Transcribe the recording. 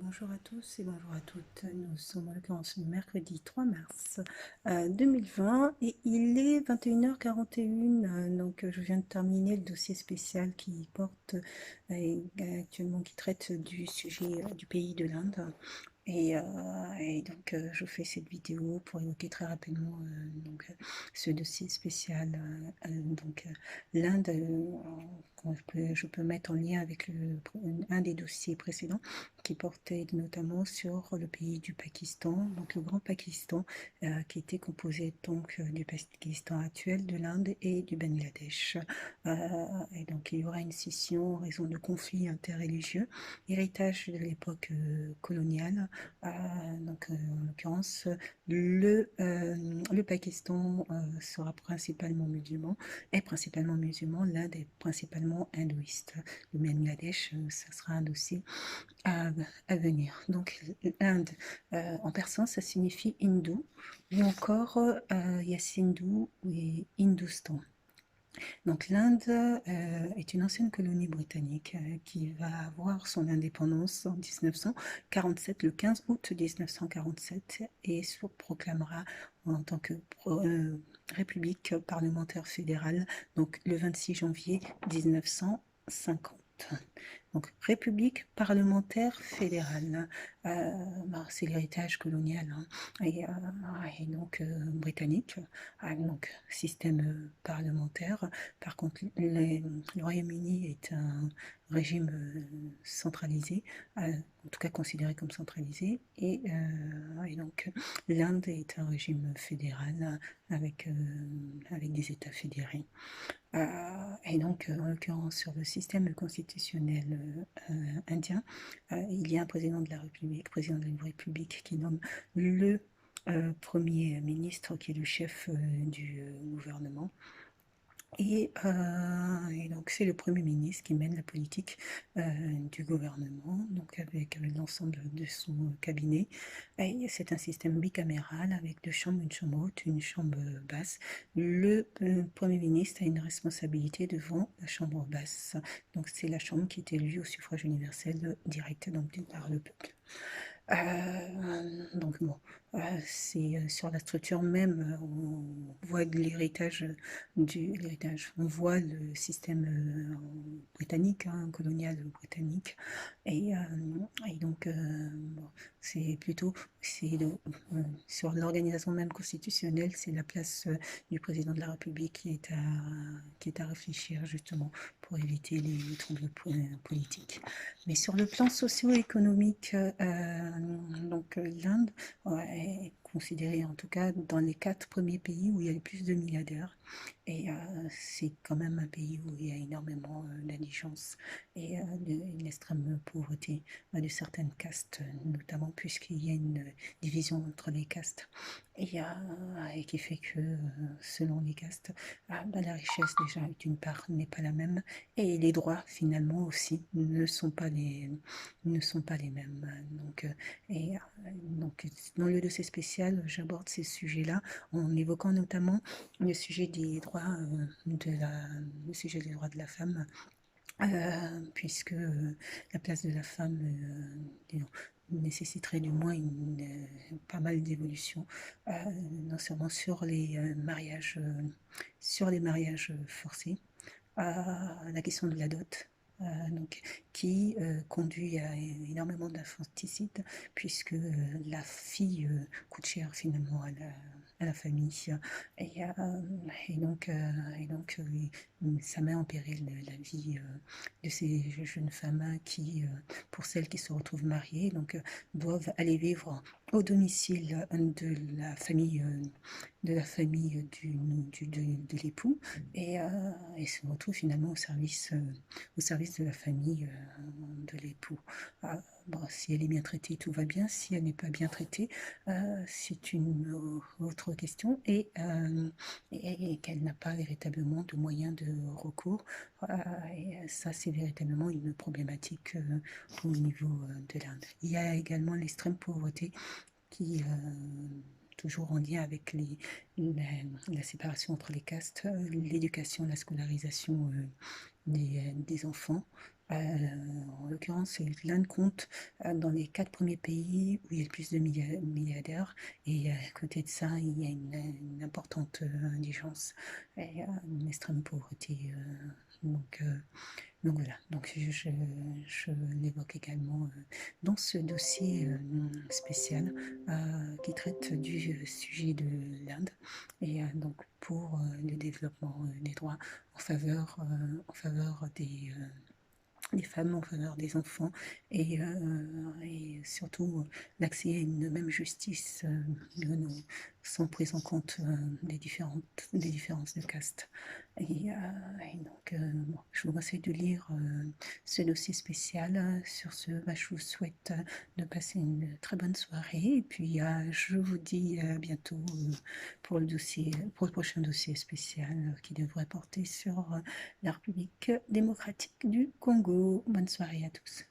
Bonjour à tous et bonjour à toutes. Nous sommes en l'occurrence le mercredi 3 mars 2020 et il est 21h41. Donc je viens de terminer le dossier spécial qui porte actuellement qui traite du sujet du pays de l'Inde. Et donc je fais cette vidéo pour évoquer très rapidement ce dossier spécial. L'Inde, je peux mettre en lien avec un des dossiers précédents qui portait notamment sur le pays du Pakistan, donc le Grand Pakistan, qui était composé donc du Pakistan actuel, de l'Inde et du Bangladesh. Et donc il y aura une scission en raison de conflits interreligieux, héritage de l'époque coloniale. En l'occurrence, le Pakistan sera principalement musulman, l'Inde est principalement hindouiste. Le Bangladesh, ça sera un dossier à, à venir. Donc, Inde, en persan, ça signifie hindou, ou encore il y a Sindhu et Hindustan. Donc, l'Inde est une ancienne colonie britannique qui va avoir son indépendance en 1947, le 15 août 1947, et se proclamera en tant que république parlementaire fédérale, donc le 26 janvier 1950. Donc, République parlementaire fédérale, c'est l'héritage colonial, hein, et donc britannique, donc système parlementaire. Par contre, le Royaume-Uni est un régime centralisé, en tout cas considéré comme centralisé, et donc l'Inde est un régime fédéral avec des États fédérés. Et donc, en l'occurrence, sur le système constitutionnel indien, il y a un président de la République, président de la République qui nomme le Premier ministre, qui est le chef du gouvernement. Et donc, c'est le Premier ministre qui mène la politique du gouvernement, donc avec l'ensemble de son cabinet. Et c'est un système bicaméral avec deux chambres, une chambre haute, une chambre basse. Le Premier ministre a une responsabilité devant la chambre basse. Donc, c'est la chambre qui est élue au suffrage universel direct, donc par le peuple. Donc bon, c'est sur la structure même, on voit de l'héritage, on voit le système britannique, hein, colonial britannique, et, euh, et donc bon, c'est plutôt sur l'organisation même constitutionnelle, c'est la place du président de la République qui est à réfléchir justement pour éviter les troubles politiques. Mais sur le plan socio-économique, l'Inde est considérée, en tout cas dans les 4 premiers pays où il y a le plus de milliardaires. Et c'est quand même un pays où il y a énormément d'indigence et une extrême pauvreté de certaines castes, notamment puisqu'il y a une division entre les castes. Et qui fait que selon les castes, la richesse déjà d'une part n'est pas la même, et les droits finalement aussi ne sont pas les mêmes. Donc dans le dossier spécial, j'aborde ces sujets-là en évoquant notamment le sujet des droits le sujet des droits de la femme, puisque la place de la femme nécessiterait du moins pas mal d'évolutions, non seulement sur les mariages forcés, la question de la dot, donc, qui conduit à énormément d'infanticides, puisque la fille coûte cher finalement à la famille, et, euh, et donc ça met en péril la vie de ces jeunes femmes qui, pour celles qui se retrouvent mariées, donc doivent aller vivre au domicile de l'époux, et se retrouvent finalement au service de la famille de l'époux. Bon, si elle est bien traitée, tout va bien. Si elle n'est pas bien traitée, c'est une autre question, et qu'elle n'a pas véritablement de moyens de recours. Et ça, c'est véritablement une problématique au niveau de l'Inde. Il y a également l'extrême pauvreté qui, toujours en lien avec la séparation entre les castes, l'éducation, la scolarisation des enfants, En l'occurrence, l'Inde compte dans les 4 premiers pays où il y a le plus de milliardaires. Et à côté de ça, il y a une importante indigence et une extrême pauvreté. Donc, euh, donc voilà, donc je l'évoque également dans ce dossier spécial qui traite du sujet de l'Inde et donc pour le développement des droits en faveur des femmes, en faveur des enfants et surtout l'accès à une même justice sans prise en compte des différences de caste. Et donc, bon, je vous conseille de lire ce dossier spécial. Sur ce, bah, je vous souhaite de passer une très bonne soirée. Et puis, je vous dis à bientôt pour le prochain dossier spécial qui devrait porter sur la République démocratique du Congo. Bonne soirée à tous.